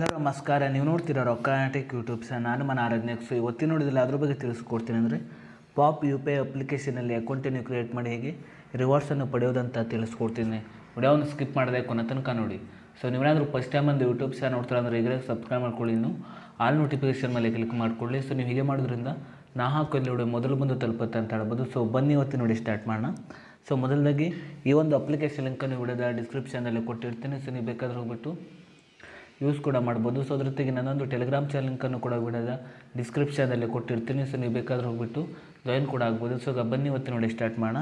ಎಲ್ಲರೂ ನಮಸ್ಕಾರ. ನೀವು ನೋಡ್ತೀರಾ ರೊಕ್ಕಾಟಿಕ್ ಯೂಟ್ಯೂಬ್ ಚಾನಲ್. ನಾನು ಮನ ಆರಾಧನೆಕ್ಸ್. ಇವತ್ತಿನ ನೋಡಿದಲ್ಲಿ ಅದ್ರ ಬಗ್ಗೆ ತಿಳಿಸ್ಕೊಡ್ತೀನಿ. ಅಂದರೆ ಪಾಪ್ ಯು ಪಿ ಐ ಅಪ್ಲಿಕೇಶನಲ್ಲಿ ಅಕೌಂಟನ್ನು ಕ್ರಿಯೇಟ್ ಮಾಡಿ ಹೇಗೆ ರಿವಾರ್ಡ್ಸನ್ನು ಪಡೆಯೋದಂತ ತಿಳಿಸ್ಕೊಡ್ತೀನಿ. ವಿಡಿಯೋವನ್ನು ಸ್ಕಿಪ್ ಮಾಡದೆ ಕೊನೆ ತನಕ ನೋಡಿ. ಸೊ ನೀವೇನಾದರೂ ಫಸ್ಟ್ ಟೈಮ್ ಒಂದು ಯೂಟ್ಯೂಬ್ ಚಾನಲ್ ನೋಡ್ತೀರಾ ಅಂದರೆ ಈಗಲೇ ಸಬ್ಸ್ಕ್ರೈಬ್ ಮಾಡ್ಕೊಳ್ಳಿ. ಇನ್ನು ಆಲ್ ನೋಟಿಫಿಕೇಷನ್ ಮೇಲೆ ಕ್ಲಿಕ್ ಮಾಡ್ಕೊಳ್ಳಿ. ಸೊ ನೀವು ಹೀಗೆ ಮಾಡೋದ್ರಿಂದ ನಾ ಹಾಕೋ ವಿಡಿಯೋ ಮೊದಲು ಬಂದು ತಲುಪುತ್ತೆ ಅಂತ ಹೇಳ್ಬೋದು. ಸೊ ಬನ್ನಿ ಇವತ್ತಿನ ನೋಡಿ ಸ್ಟಾರ್ಟ್ ಮಾಡೋಣ. ಸೊ ಮೊದಲಾಗಿ ಈ ಒಂದು ಅಪ್ಲಿಕೇಶನ್ ಲಿಂಕನ್ನು ವಿಡಿಯೋದ ಡಿಸ್ಕ್ರಿಪ್ಷನಲ್ಲಿ ಕೊಟ್ಟಿರ್ತೀನಿ. ಸೊ ನೀವು ಬೇಕಾದ್ರೆ ಹೋಗ್ಬಿಟ್ಟು ಯೂಸ್ ಕೂಡ ಮಾಡ್ಬೋದು. ಸೊ ಅದ್ರ ಜೊತೆಗೆ ನನ್ನೊಂದು ಟೆಲಿಗ್ರಾಮ್ ಚಾನಲ್ ಲಿಂಕನ್ನು ಕೂಡ ವಿಡಿಯೋದ ಡಿಸ್ಕ್ರಿಪ್ಷನಲ್ಲಿ ಕೊಟ್ಟಿರ್ತೀನಿ. ಸೊ ನೀವು ಬೇಕಾದ್ರೆ ಹೋಗ್ಬಿಟ್ಟು ಜಾಯಿನ್ ಕೂಡ ಆಗ್ಬೋದು. ಸೊ ಬನ್ನಿ ಇವತ್ತು ನೋಡಿ ಸ್ಟಾರ್ಟ್ ಮಾಡೋಣ.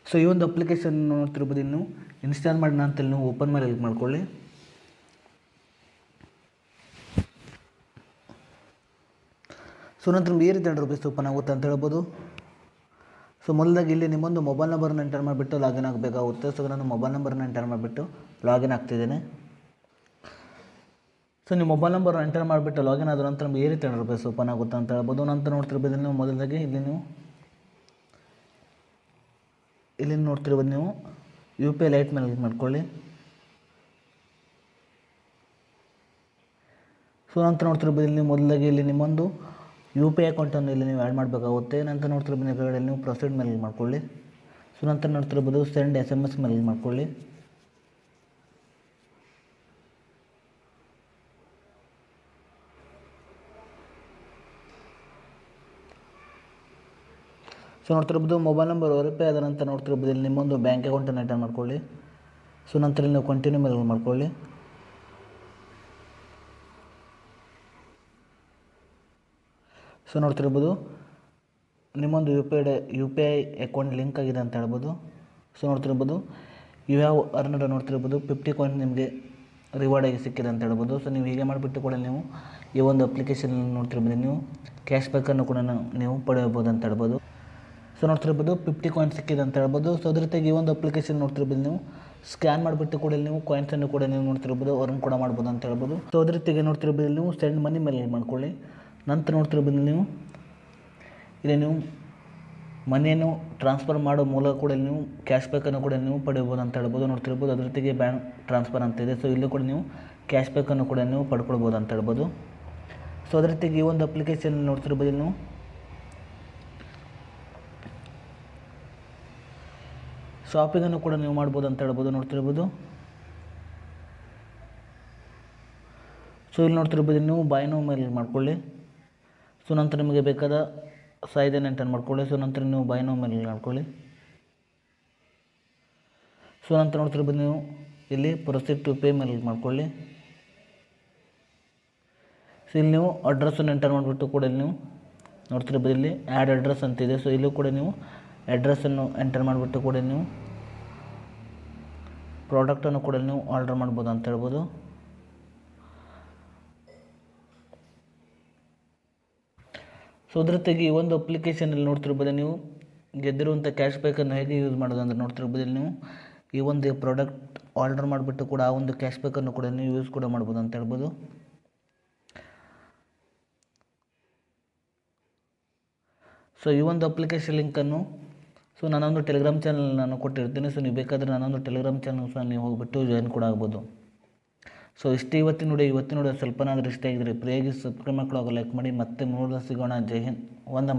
ಸೊ ಈ ಒಂದು ಅಪ್ಲಿಕೇಶನ್ ನೋಡ್ತಿರ್ಬೋದು. ಇನ್ನು ಇನ್ಸ್ಟಾಲ್ ಮಾಡೋಣ ಅಂತೇಳಿ ನೀವು ಓಪನ್ ಮೇಲೆ ಕ್ಲಿಕ್ ಮಾಡ್ಕೊಳ್ಳಿ. ಸೊ ನಂತರ ಈ ರೀತಿ ₹100 ಓಪನ್ ಆಗುತ್ತೆ ಅಂತ ಹೇಳ್ಬೋದು. ಸೊ ಮೊದಲಾಗಿ ಇಲ್ಲಿ ನಿಮ್ಮೊಂದು ಮೊಬೈಲ್ ನಂಬರ್ನ ಎಂಟರ್ ಮಾಡಿಬಿಟ್ಟು ಲಾಗಿನ್ ಆಗಬೇಕಾಗುತ್ತೆ. ಸೊ ನಾನು ಮೊಬೈಲ್ ನಂಬರ್ನ ಎಂಟರ್ ಮಾಡಿಬಿಟ್ಟು ಲಾಗಿನ್ ಆಗ್ತಿದ್ದೇನೆ. ಸೊ ನೀವು ಮೊಬೈಲ್ ನಂಬರ್ ಎಂಟರ್ ಮಾಡಿಬಿಟ್ಟು ಲಾಗಿನ್ ಆದ ನಂತರ ನಮಗೆ ಈ ರೀತಿ ₹100 ಓಪನ್ ಆಗುತ್ತೆ ಅಂತ ಹೇಳ್ಬೋದು. ನಂತರ ನೋಡ್ತಿರ್ಬೋದು ನೀವು ಮೊದಲಾಗಿ ಇಲ್ಲಿ ನೋಡ್ತಿರ್ಬೋದು ನೀವು ಯು ಪಿ ಐ ಲೈಟ್ ಮೇಲೆ ಕ್ಲಿಕ್ ಮಾಡ್ಕೊಳ್ಳಿ. ಸೊ ನಂತರ ನೋಡ್ತಿರ್ಬೋದು ಇಲ್ಲಿ ಮೊದಲಾಗಿ ಇಲ್ಲಿ ನಿಮ್ಮೊಂದು ಯು ಪಿ ಐ ಅಕೌಂಟನ್ನು ಇಲ್ಲಿ ನೀವು ಆ್ಯಡ್ ಮಾಡಬೇಕಾಗುತ್ತೆ. ನಂತರ ನೋಡ್ತಿರ್ಬೋದು ಕೆಳಗಡೆ ನೀವು ಪ್ರೊಸೀಡ್ ಮೇಲೆ ಕ್ಲಿಕ್ ಮಾಡ್ಕೊಳ್ಳಿ. ಸೊ ನಂತರ ನೋಡ್ತಿರ್ಬೋದು ಸೆಂಡ್ SMS ಮೇಲೆ ಕ್ಲಿಕ್ ಮಾಡ್ಕೊಳ್ಳಿ. ಸೊ ನೋಡ್ತಿರ್ಬೋದು ಮೊಬೈಲ್ ನಂಬರ್ ವೆರಿಫೈ ಆದ ನಂತರ ನೋಡ್ತಿರ್ಬೋದು ಇಲ್ಲಿ ನಿಮ್ಮೊಂದು ಬ್ಯಾಂಕ್ ಅಕೌಂಟನ್ನು ಎಂಟರ್ ಮಾಡ್ಕೊಳ್ಳಿ. ಸೊ ನಂತರ ನೀವು ಕಂಟಿನ್ಯೂ ಮೇಲೆ ಮಾಡ್ಕೊಳ್ಳಿ. ಸೊ ನೋಡ್ತಿರ್ಬೋದು ನಿಮ್ಮೊಂದು U P I account link ಆಗಿದೆ ಅಂತ ಹೇಳ್ಬೋದು. ಸೊ ನೋಡ್ತಿರ್ಬೋದು ಯು ಹ್ಯಾವ್ ಅರ್ನ್ಡ್ ನೋಡ್ತಿರ್ಬೋದು 50 ಕಾಯಿನ್ ನಿಮಗೆ ರಿವಾರ್ಡ್ ಆಗಿ ಸಿಕ್ಕಿದೆ ಅಂತ ಹೇಳ್ಬೋದು. ಸೊ ನೀವು ಹೀಗೆ ಮಾಡಿಬಿಟ್ಟು ಕೂಡ ನೀವು ಈ ಒಂದು ಅಪ್ಲಿಕೇಶನ್ ನೋಡ್ತಿರ್ಬೋದು ನೀವು ಕ್ಯಾಶ್ ಬ್ಯಾಕನ್ನು ಕೂಡ ನೀವು ಪಡೆಯಬಹುದು ಅಂತ ಹೇಳ್ಬೋದು. ಸೊ ನೋಡ್ತಿರ್ಬೋದು 50 ಕಾಯಿನ್ ಸಿಕ್ಕಿದೆ ಅಂತ ಹೇಳ್ಬೋದು. ಸೊ ಅದ್ರ ಜೊತೆಗೆ ಈ ಒಂದು ಅಪ್ಲಿಕೇಶನ್ ನೋಡ್ತಿರ್ಬೋದು ನೀವು ಸ್ಕ್ಯಾನ್ ಮಾಡಿಬಿಟ್ಟು ಕೂಡ ನೀವು ಕಾಯಿನ್ಸನ್ನು ಕೂಡ ನೀವು ನೋಡ್ತಿರ್ಬೋದು ಅರ್ನ್ ಕೂಡ ಮಾಡ್ಬೋದು ಅಂತ ಹೇಳ್ಬೋದು. ಸೊ ಅದ್ರ ಜೊತೆಗೆ ನೋಡ್ತಿರ್ಬೋದು ನೀವು ಸೆಂಡ್ ಮನಿ ಮೇಲೆ ಮಾಡ್ಕೊಳ್ಳಿ. ನಂತರ ನೋಡ್ತಿರ್ಬೋದು ನೀವು ಇಲ್ಲಿ ನೀವು ಮನಿಯನ್ನು ಟ್ರಾನ್ಸ್ಫರ್ ಮಾಡೋ ಮೂಲಕ ಕೂಡ ನೀವು ಕ್ಯಾಶ್ ಬ್ಯಾಕನ್ನು ಕೂಡ ನೀವು ಪಡೆಯಬಹುದು ಅಂತ ಹೇಳ್ಬೋದು. ನೋಡ್ತಿರ್ಬೋದು ಅದ್ರ ಜೊತೆಗೆ ಬ್ಯಾಂಕ್ ಟ್ರಾನ್ಸ್ಫರ್ ಅಂತ ಇದೆ. ಸೊ ಇಲ್ಲೂ ಕೂಡ ನೀವು ಕ್ಯಾಶ್ ಬ್ಯಾಕನ್ನು ಕೂಡ ನೀವು ಪಡ್ಕೊಳ್ಬೋದು ಅಂತ ಹೇಳ್ಬೋದು. ಸೊ ಅದ್ರ ಜೊತೆಗೆ ಈ ಒಂದು ಅಪ್ಲಿಕೇಶನ್ ನೋಡ್ತಿರ್ಬೋದು ನೀವು ಶಾಪಿಂಗನ್ನು ಕೂಡ ನೀವು ಮಾಡ್ಬೋದು ಅಂತ ಹೇಳ್ಬೋದು. ನೋಡ್ತಿರ್ಬೋದು ಸೊ ಇಲ್ಲಿ ನೋಡ್ತಿರ್ಬೋದು ನೀವು ಬೈ ನೌ ಮೇಲೆ ಮಾಡ್ಕೊಳ್ಳಿ. ಸೊ ನಂತರ ನಿಮಗೆ ಬೇಕಾದ ಸೈಜನ್ನು ಎಂಟರ್ ಮಾಡ್ಕೊಳ್ಳಿ. ಸೊ ನಂತರ ನೀವು ಬೈ ನೌ ಮೇಲೆ ಮಾಡ್ಕೊಳ್ಳಿ. ಸೊ ನಂತರ ನೋಡ್ತಿರ್ಬೋದು ನೀವು ಇಲ್ಲಿ ಪ್ರೊಸೀಡ್ ಟು ಪೇ ಮೇಲೆ ಮಾಡ್ಕೊಳ್ಳಿ. ಸೊ ಇಲ್ಲಿ ನೀವು ಅಡ್ರೆಸ್ಸನ್ನು ಎಂಟರ್ ಮಾಡಿಬಿಟ್ಟು ಕೂಡ ಇಲ್ಲಿ ನೀವು ನೋಡ್ತಿರ್ಬೋದು ಇಲ್ಲಿ ಆ್ಯಡ್ ಅಡ್ರೆಸ್ ಅಂತಿದೆ. ಸೊ ಇಲ್ಲೂ ಕೂಡ ನೀವು ಅಡ್ರೆಸ್ಸನ್ನು ಎಂಟರ್ ಮಾಡಿಬಿಟ್ಟು ಕೂಡ ನೀವು ಪ್ರಾಡಕ್ಟನ್ನು ಕೂಡ ನೀವು ಆರ್ಡರ್ ಮಾಡ್ಬೋದು ಅಂತ ಹೇಳ್ಬೋದು. ಸೊ ಅದ್ರ ಜೊತೆಗೆ ಈ ಒಂದು ಅಪ್ಲಿಕೇಶನಲ್ಲಿ ನೋಡ್ತಿರ್ಬೋದು ನೀವು ಗೆದ್ದಿರುವಂಥ ಕ್ಯಾಶ್ ಬ್ಯಾಕನ್ನು ಹೇಗೆ ಯೂಸ್ ಮಾಡೋದು ಅಂದರೆ ನೋಡ್ತಿರ್ಬೋದು ಇಲ್ಲಿ ನೀವು ಈ ಒಂದು ಪ್ರಾಡಕ್ಟ್ ಆರ್ಡರ್ ಮಾಡಿಬಿಟ್ಟು ಕೂಡ ಆ ಒಂದು ಕ್ಯಾಶ್ ಬ್ಯಾಕನ್ನು ಕೂಡ ನೀವು ಯೂಸ್ ಕೂಡ ಮಾಡ್ಬೋದು ಅಂತ ಹೇಳ್ಬೋದು. ಸೊ ಈ ಒಂದು ಅಪ್ಲಿಕೇಶನ್ ಲಿಂಕನ್ನು ಸೊ ನಾನೊಂದು ಟೆಲಿಗ್ರಾಮ್ ಚಾನಲ್ ನಾನು ಕೊಟ್ಟಿರ್ತೀನಿ. ಸೊ ನೀವು ಬೇಕಾದರೆ ನಾನೊಂದು ಟೆಲಿಗ್ರಾಮ್ ಚಾನಲ್ ಸಹ ನೀವು ಹೋಗ್ಬಿಟ್ಟು ಜಾಯಿನ್ ಕೂಡ ಆಗ್ಬೋದು. ಸೊ ಇಷ್ಟು ಇವತ್ತಿನ ನೋಡಿ ಸ್ವಲ್ಪನಾದರೂ ಇಷ್ಟ ಆಗಿದ್ರೆ ಪ್ರಿಯಾಗಿ ಸಬ್ಸ್ಕ್ರೈಬ್ ಮಾಡ್ಕೊಳ್ಳೋ ಲೈಕ್ ಮಾಡಿ. ಮತ್ತೆ ಸಿಗೋಣ. ಜೈ ಹಿಂದ್. ವಂದನೆ.